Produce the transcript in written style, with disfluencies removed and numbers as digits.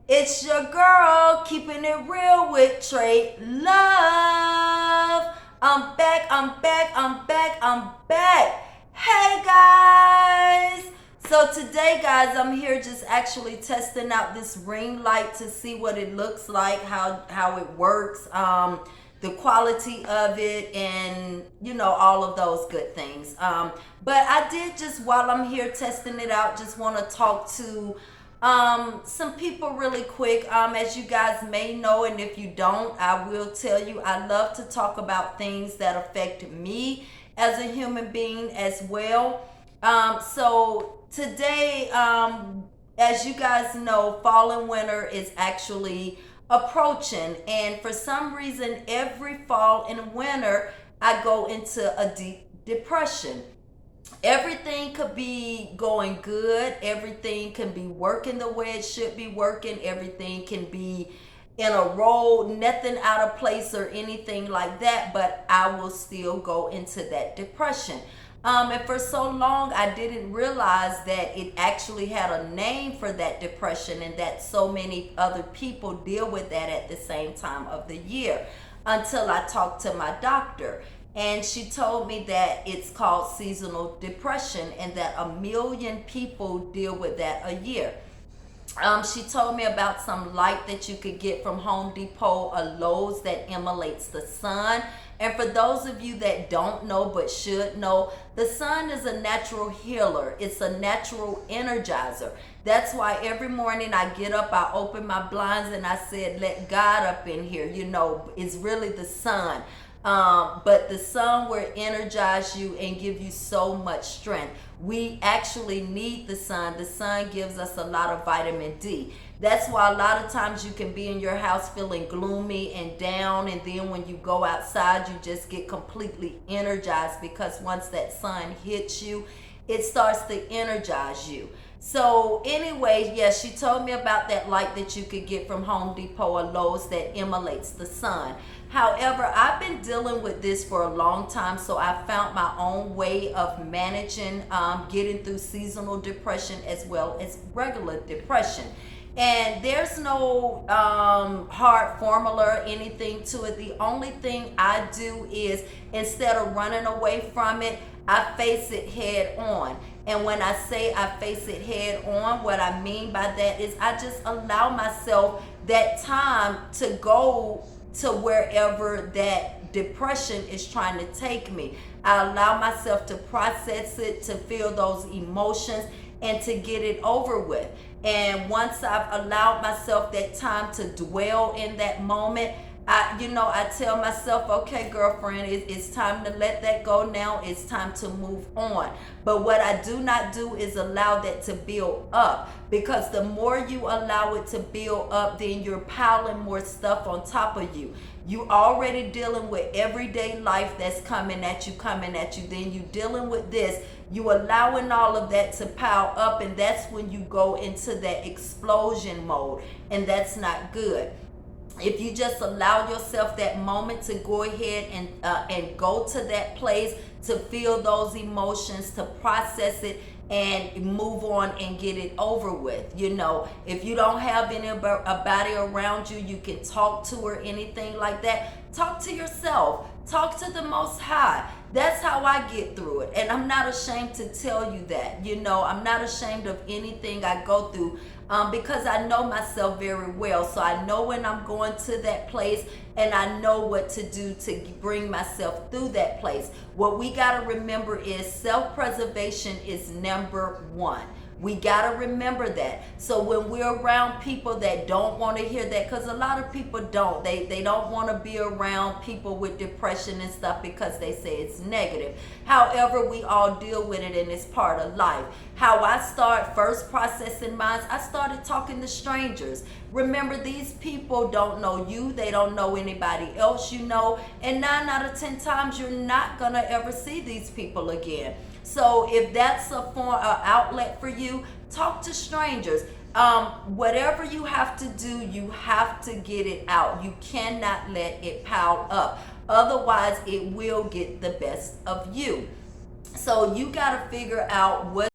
It's your girl, keeping it real with Tra-Luv. I'm back, I'm back, I'm back, I'm back. Hey guys! So today, guys, I'm here just actually testing out this ring light to see what it looks like, how it works, the quality of it, and all of those good things. But I did just, while I'm here testing it out, just want to talk to some people really quick. As you guys may know, and if you don't, I will tell you, I love to talk about things that affect me as a human being as well. So today, as you guys know, fall and winter is actually approaching, and for some reason, every fall and winter, I go into a deep depression. Everything could be going good, everything can be working the way it should be working, everything can be in a row, nothing out of place or anything like that, but I will still go into that depression. And for so long, I didn't realize that it actually had a name for that depression, and that so many other people deal with that at the same time of the year, until I talked to my doctor. And she told me that it's called seasonal depression, and that 1 million people deal with that a year. She told me about some light that you could get from Home Depot, a Lowe's, that emulates the sun. And for those of you that don't know but should know, the sun is a natural healer. It's a natural energizer. That's why every morning I get up, I open my blinds, and I said, let God up in here. It's really the sun. But the sun will energize you and give you so much strength. We actually need the sun. The sun gives us a lot of vitamin D. That's why a lot of times you can be in your house feeling gloomy and down, and then when you go outside, you just get completely energized, because once that sun hits you, it starts to energize you. So anyway, yes, she told me about that light that you could get from Home Depot or Lowe's that emulates the sun. However, I've been dealing with this for a long time, so I found my own way of managing getting through seasonal depression as well as regular depression. And there's no hard formula or anything to it. The only thing I do is, instead of running away from it, I face it head on. And when I say I face it head on, what I mean by that is I just allow myself that time to go to wherever that depression is trying to take me. I allow myself to process it, to feel those emotions, and to get it over with. And once I've allowed myself that time to dwell in that moment, I tell myself, okay, girlfriend, it's time to let that go now. It's time to move on. But what I do not do is allow that to build up, because the more you allow it to build up, then you're piling more stuff on top of you. You already dealing with everyday life that's coming at you. Then you dealing with this. You allowing all of that to pile up, and that's when you go into that explosion mode, and that's not good. If you just allow yourself that moment to go ahead and go to that place, to feel those emotions, to process it, and move on and get it over with. If you don't have anybody around you, you can talk to, or anything like that. Talk to yourself. Talk to the Most High. That's how I get through it. And I'm not ashamed to tell you that. I'm not ashamed of anything I go through, because I know myself very well. So I know when I'm going to that place, and I know what to do to bring myself through that place. What we got to remember is self-preservation is number one. We got to remember that. So when we're around people that don't want to hear that, because a lot of people don't, they don't want to be around people with depression and stuff, because they say it's negative. However, we all deal with it, and it's part of life. How I start first processing mine, I started talking to strangers. Remember, these people don't know you. They don't know anybody else and 9 out of 10 times, you're not going to ever see these people again. So if that's a form, outlet for you, talk to strangers. Whatever you have to do, you have to get it out. You cannot let it pile up. Otherwise, it will get the best of you. So you got to figure out what